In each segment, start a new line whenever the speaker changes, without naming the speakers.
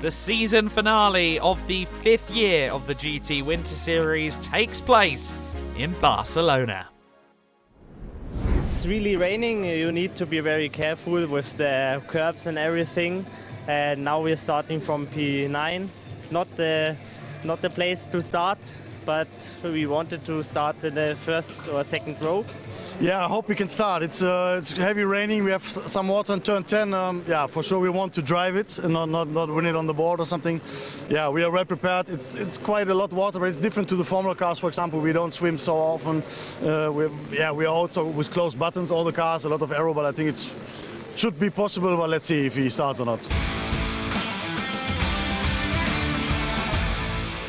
The season finale of the 5th year of the GT Winter Series takes place in Barcelona.
It's really raining. You need to be very careful with the curbs and everything. And now we're starting from P9. Not the place to start, but we wanted to start in the first or second row.
Yeah, I hope we can start. It's heavy raining. We have some water on turn 10. Yeah, for sure we want to drive it and not win it on the board or something. Yeah, we are well prepared. It's quite a lot of water, but it's different to the Formula cars. For example, we don't swim so often. We are also with closed buttons. All the cars, a lot of aero, but I think it should be possible. But let's see if he starts or not.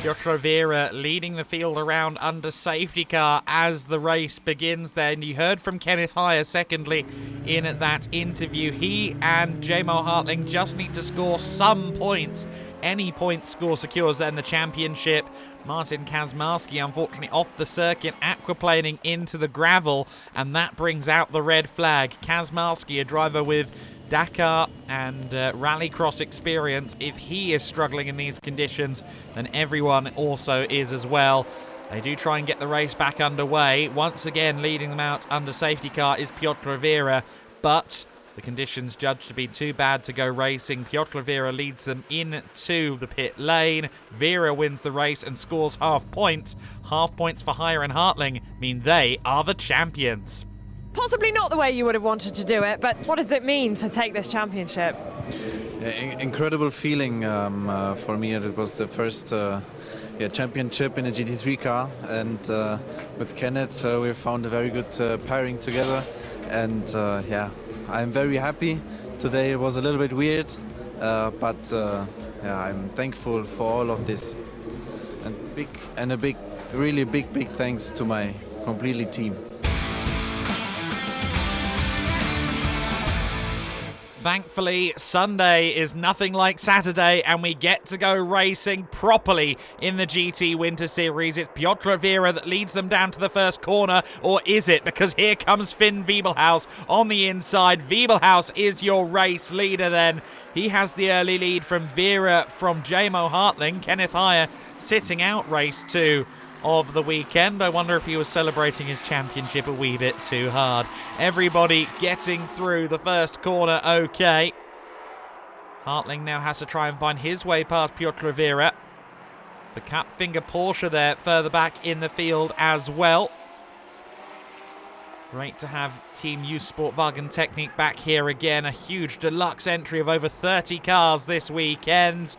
Piotr Vera leading the field around under safety car as the race begins then. You heard from Kenneth Heyer secondly in that interview. He and J-Mo Hartling just need to score some points. Any point score secures then the championship. Martin Kazmarski unfortunately off the circuit, aquaplaning into the gravel, and that brings out the red flag. Kazmarski, a driver with Dakar and rallycross experience, if he is struggling in these conditions, then everyone also is as well. They do try and get the race back underway. Once again, leading them out under safety car is Piotr Vera, but the conditions judged to be too bad to go racing. Piotr Vera leads them into the pit lane. Vera wins the race and scores half points. Half points for Heyer and Hartling mean they are the champions.
Possibly not the way you would have wanted to do it, but what does it mean to take this championship?
Incredible feeling for me. It was the first championship in a GT3 car, and with Kenneth we found a very good pairing together, and I'm very happy. Today it was a little bit weird, but I'm thankful for all of this, and a really big thanks to my completely team.
Thankfully, Sunday is nothing like Saturday, and we get to go racing properly in the GT Winter Series. It's Piotr Vera that leads them down to the first corner, or is it? Because here comes Finn Wiebelhaus on the inside. Wiebelhaus is your race leader then. He has the early lead from Vera, from J-Mo Hartling. Kenneth Heyer sitting out race 2 of the weekend. I wonder if he was celebrating his championship a wee bit too hard. Everybody getting through the first corner okay. Hartling now has to try and find his way past Piotr Vera. The Kapfinger Porsche there further back in the field as well. Great to have Team U Sportwagen Technik back here again. A huge deluxe entry of over 30 cars this weekend.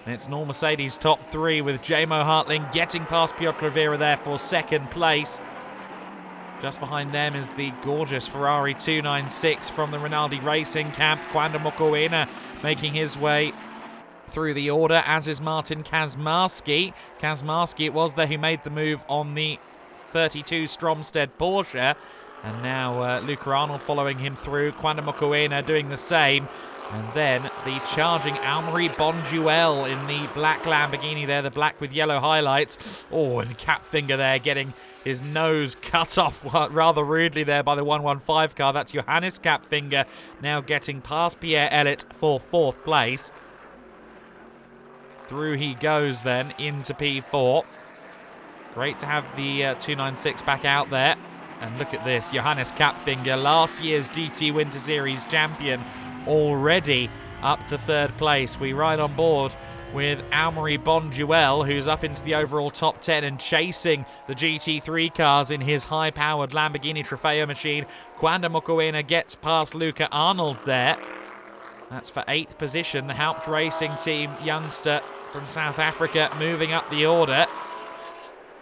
And it's Nor Mercedes top 3 with J-Mo Hartling getting past Piotr Vera there for second place. Just behind them is the gorgeous Ferrari 296 from the Rinaldi Racing camp. Quanda Mokoena making his way through the order, as is Martin Kazmarski. Kazmarski it was there who made the move on the 32 Stromstedt Porsche. And now Luca Arnold following him through. Quanda Mokoena doing the same. And then the charging Almery Bonduelle in the black Lamborghini there, the black with yellow highlights. Oh, and Kapfinger there getting his nose cut off rather rudely there by the 115 car. That's Johannes Kapfinger now getting past Pierre Elliott for 4th place. Through he goes then into P4. Great to have the 296 back out there. And look at this, Johannes Kapfinger, last year's GT Winter Series champion, already up to 3rd place. We ride on board with Almery Bonduelle, who's up into the overall top 10 and chasing the GT3 cars in his high-powered Lamborghini Trofeo machine. Quanda Mokoena gets past Luca Arnold there. That's for 8th position. The Haupt Racing Team youngster from South Africa moving up the order.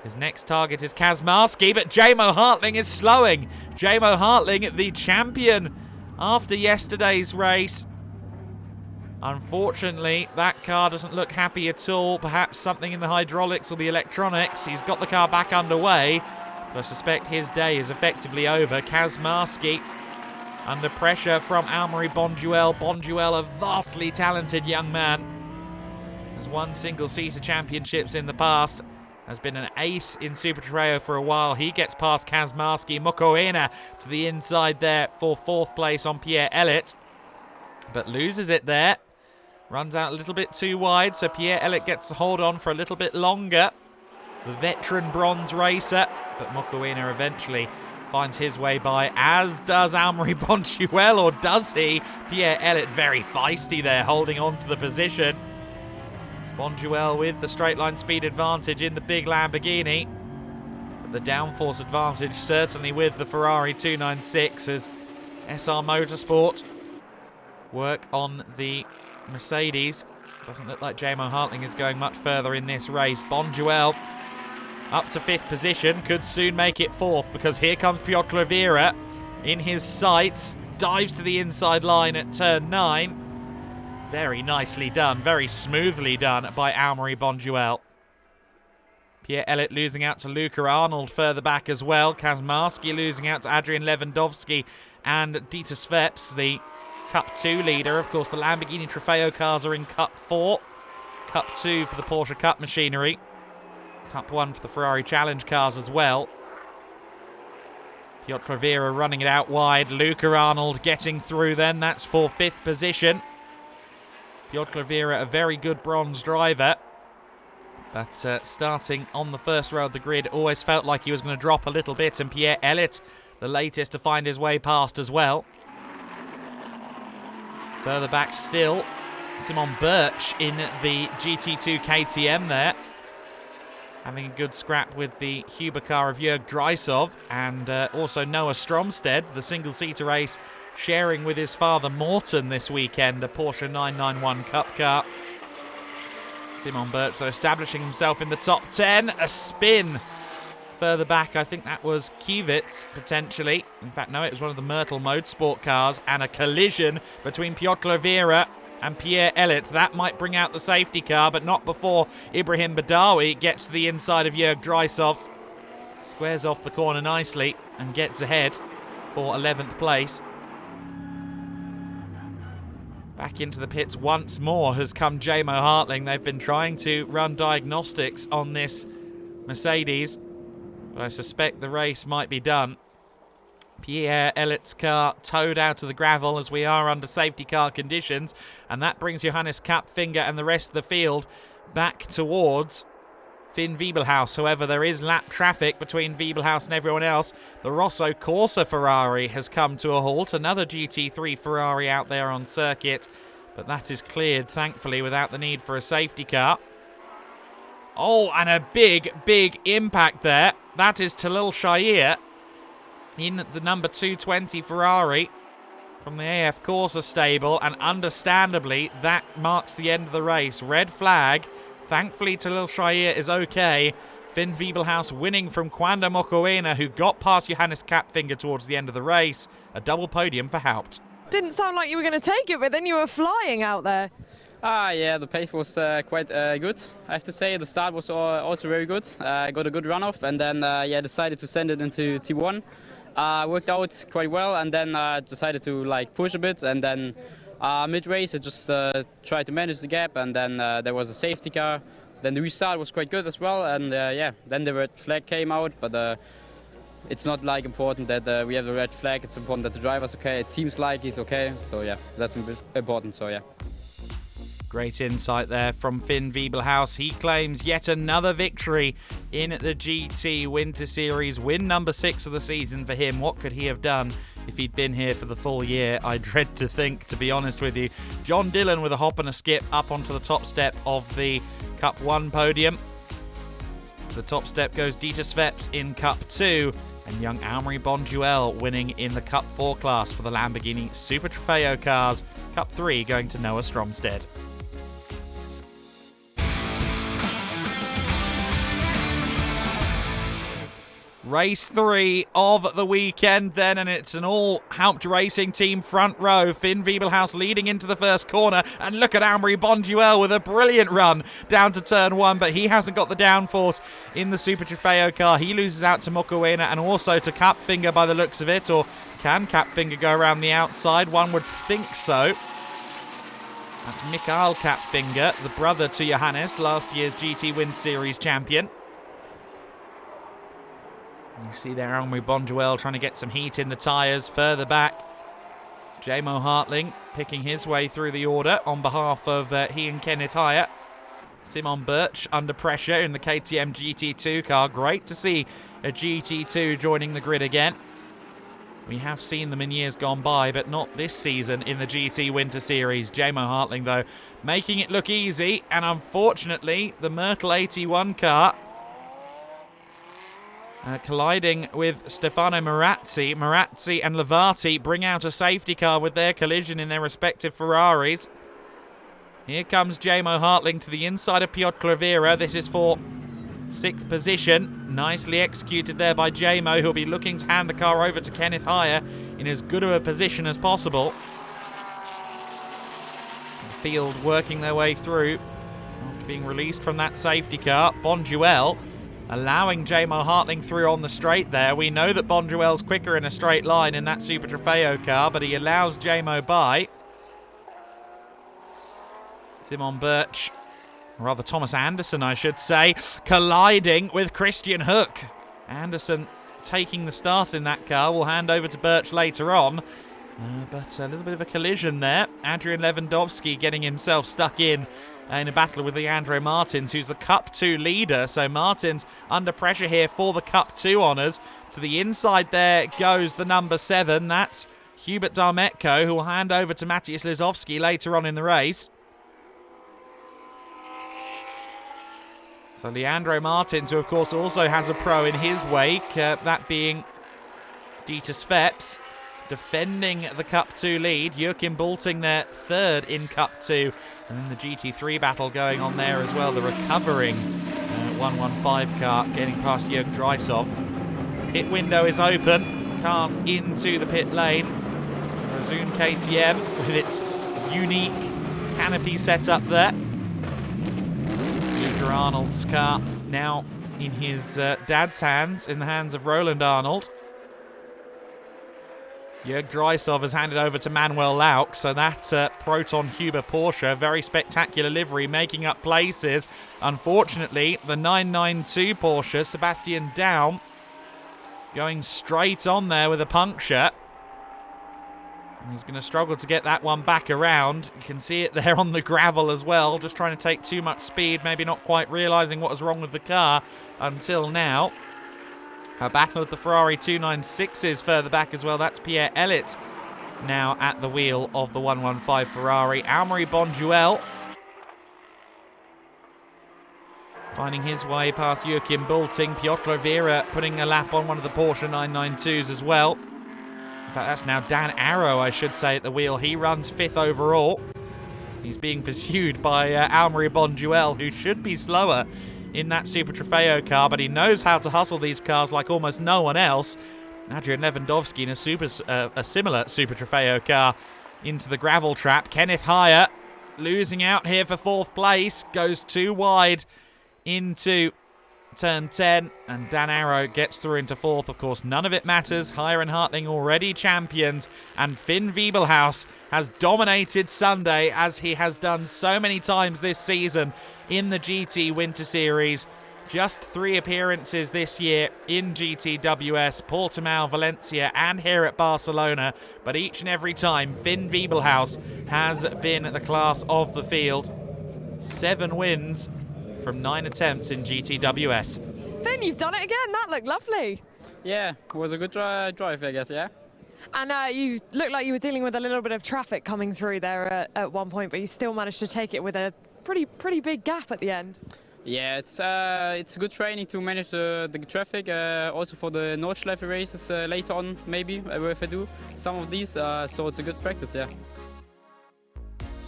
His next target is Kazmarski, but J-Mo Hartling is slowing. J-Mo Hartling, the champion after yesterday's race. Unfortunately, that car doesn't look happy at all. Perhaps something in the hydraulics or the electronics. He's got the car back underway, but I suspect his day is effectively over. Kazmarski under pressure from Almery Bonduelle. Bonduelle, a vastly talented young man, has won single-seater championships in the past, has been an ace in Super Trofeo for a while. He gets past Kazmarski. Mokoena to the inside there for 4th place on Pierre Elliott, but loses it there. Runs out a little bit too wide, so Pierre-Elliott gets to hold on for a little bit longer. The veteran bronze racer, but Mokoena eventually finds his way by, as does Amaury Bonduelle, or does he? Pierre-Elliott very feisty there, holding on to the position. Bonduelle with the straight line speed advantage in the big Lamborghini. But the downforce advantage certainly with the Ferrari 296 as SR Motorsport work on the Mercedes. Doesn't look like J-Mo Hartling is going much further in this race. Bonduelle up to 5th position, could soon make it 4th, because here comes Piotr Oliveira in his sights, dives to the inside line at turn 9. Very nicely done, very smoothly done by Amaury Bonduelle. Pierre-Elliott losing out to Luca Arnold further back as well. Kazmarski losing out to Adrian Lewandowski and Dieter Sveps, the Cup 2 leader. Of course, the Lamborghini Trofeo cars are in Cup 4. Cup 2 for the Porsche Cup machinery. Cup 1 for the Ferrari Challenge cars as well. Piotr Oliveira running it out wide. Luca Arnold getting through then. That's for 5th position. Piotr Oliveira, a very good bronze driver. But starting on the first row of the grid, always felt like he was going to drop a little bit. And Pierre-Elliott, the latest to find his way past as well. Further back still, Simon Birch in the GT2 KTM there. Having a good scrap with the Huber car of Jörg Dreisov, and also Noah Stromsted, the single-seater race, sharing with his father Morten this weekend, a Porsche 991 Cup car. Simon Birch, though, establishing himself in the top 10. A spin further back, I think that was Kivitz, potentially. In fact, no, it was one of the Myrtle Motorsport cars, and a collision between Piotr Oliveira and Pierre-Elliott. That might bring out the safety car, but not before Ibrahim Badawi gets to the inside of Jörg Dreisov. Squares off the corner nicely and gets ahead for 11th place. Back into the pits once more has come J-Mo Hartling. They've been trying to run diagnostics on this Mercedes, but I suspect the race might be done. Pierre-Elliott's car towed out of the gravel as we are under safety car conditions, and that brings Johannes Kapfinger and the rest of the field back towards Finn Wiebelhaus. However, there is lap traffic between Wiebelhaus and everyone else. The Rosso Corsa Ferrari has come to a halt. Another GT3 Ferrari out there on circuit, but that is cleared, thankfully, without the need for a safety car. Oh, and a big, big impact there. That is Talil Shahir in the number 220 Ferrari from the AF Corsa stable, and understandably that marks the end of the race. Red flag. Thankfully Talil Shahir is okay. Finn Wiebelhaus winning from Quanda Mokoena, who got past Johannes Kapfinger towards the end of the race. A double podium for Haupt.
Didn't sound like you were going to take it, but then you were flying out there.
Yeah, the pace was quite good. I have to say the start was also very good. I got a good runoff, and then decided to send it into T1. Worked out quite well, and then decided to push a bit, and then mid-race I just tried to manage the gap, and then there was a safety car. Then the restart was quite good as well, and then the red flag came out, but it's not important that we have the red flag. It's important that the driver's okay. It seems like he's okay, so yeah, that's important, so yeah.
Great insight there from Finn Wiebelhaus. He claims yet another victory in the GT Winter Series. Win number 6 of the season for him. What could he have done if he'd been here for the full year? I dread to think, to be honest with you. John Dillon with a hop and a skip up onto the top step of the Cup 1 podium. The top step goes Dieter Sveps in Cup 2, and young Amaury Bonduelle winning in the Cup 4 class for the Lamborghini Super Trofeo cars. Cup 3 going to Noah Stromsted. Race 3 of the weekend then, and it's an all Haupt Racing team front row. Finn Wiebelhaus leading into the first corner, and look at Amaury Bonduelle with a brilliant run down to turn 1, but he hasn't got the downforce in the Super Trofeo car. He loses out to Mokoena and also to Kapfinger by the looks of it, or can Kapfinger go around the outside? One would think so. That's Mikael Kapfinger, the brother to Johannes, last year's GT Wind Series champion. You see there Amaury Bonduelle trying to get some heat in the tyres. Further back, Jamo Hartling picking his way through the order on behalf of he and Kenneth Hyatt. Simon Birch under pressure in the KTM GT2 car. Great to see a GT2 joining the grid again. We have seen them in years gone by, but not this season in the GT Winter Series. Jamo Hartling, though, making it look easy, and unfortunately, the Myrtle 81 car colliding with Stefano Marazzi. Marazzi and Lavati bring out a safety car with their collision in their respective Ferraris. Here comes Jamo Hartling to the inside of Piotr Klavira. This is for 6th position. Nicely executed there by Jamo, who'll be looking to hand the car over to Kenneth Hyatt in as good of a position as possible. The field working their way through after being released from that safety car. Bonduel allowing Jamo Hartling through on the straight there. We know that Bonduel's quicker in a straight line in that Super Trofeo car, but he allows Jamo by. Simon Birch, or rather Thomas Anderson, I should say, colliding with Christian Hook. Anderson taking the start in that car. We'll hand over to Birch later on. But a little bit of a collision there. Adrian Lewandowski getting himself stuck in a battle with Leandro Martins, who's the Cup 2 leader. So Martins under pressure here for the Cup 2 honours. To the inside there goes the number 7. That's Hubert Darmetko, who will hand over to Matthias Lizowski later on in the race. So Leandro Martins, who of course also has a pro in his wake, that being Dieter Sveps, defending the Cup 2 lead. Joachim Bulting there, 3rd in Cup 2. And then the GT3 battle going on there as well. The recovering 115 car getting past Jörg Dreisov. Pit window is open. Cars into the pit lane. Razun KTM with its unique canopy setup there. Luca Arnold's car now in his dad's hands, in the hands of Roland Arnold. Jörg Dreisov has handed over to Manuel Lauck, so that's Proton Huber Porsche. Very spectacular livery, making up places. Unfortunately, the 992 Porsche, Sebastian Daum, going straight on there with a puncture. And he's going to struggle to get that one back around. You can see it there on the gravel as well, just trying to take too much speed, maybe not quite realising what was wrong with the car until now. A battle with the Ferrari 296s further back as well. That's Pierre Elliott now at the wheel of the 115 Ferrari. Almery Bonduel finding his way past Joachim Bulting. Piotr Vera putting a lap on one of the Porsche 992s as well. In fact, that's now Dan Arrow, I should say, at the wheel. He runs 5th overall. He's being pursued by Almery Bonduel, who should be slower in that Super Trofeo car, but he knows how to hustle these cars like almost no one else. Adrian Lewandowski in a similar Super Trofeo car into the gravel trap. Kenneth Hyatt losing out here for 4th place, goes too wide into turn 10, and Dan Arrow gets through into 4th. Of course, none of it matters. Hyer and Hartling already champions, and Finn Wiebelhaus has dominated Sunday, as he has done so many times this season in the GT Winter Series. Just 3 appearances this year in GTWS, Portimao, Valencia, and here at Barcelona. But each and every time, Finn Wiebelhaus has been the class of the field. 7 wins from 9 attempts in GTWS.
Finn, you've done it again. That looked lovely.
Yeah, it was a good drive, I guess, yeah.
And you looked like you were dealing with a little bit of traffic coming through there at one point, but you still managed to take it with a pretty big gap at the end. Yeah,
it's good training to manage the traffic, also for the Nordschleife races later on, maybe, if I do some of these, so it's a good practice, yeah.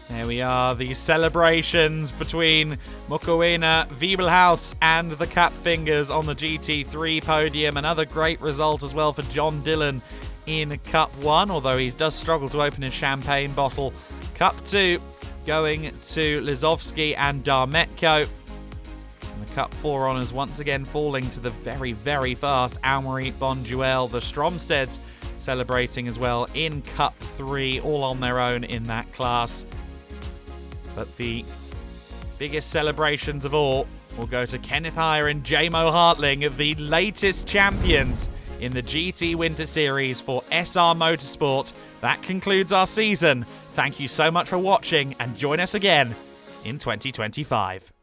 There we are, the celebrations between Mokoena, Wiebelhaus and the Cap Fingers on the GT3 podium. Another great result as well for John Dillon in Cup 1, although he does struggle to open his champagne bottle. Cup 2 going to Lizowski and Darmetko. And the Cup 4 honours once again falling to the very, very fast Almery Bonduel. The Stromsteds celebrating as well in Cup 3, all on their own in that class. But the biggest celebrations of all will go to Kenneth Hyer and Jamo Hartling, the latest champions in the GT Winter Series for SR Motorsport. That concludes our season. Thank you so much for watching, and join us again in 2025.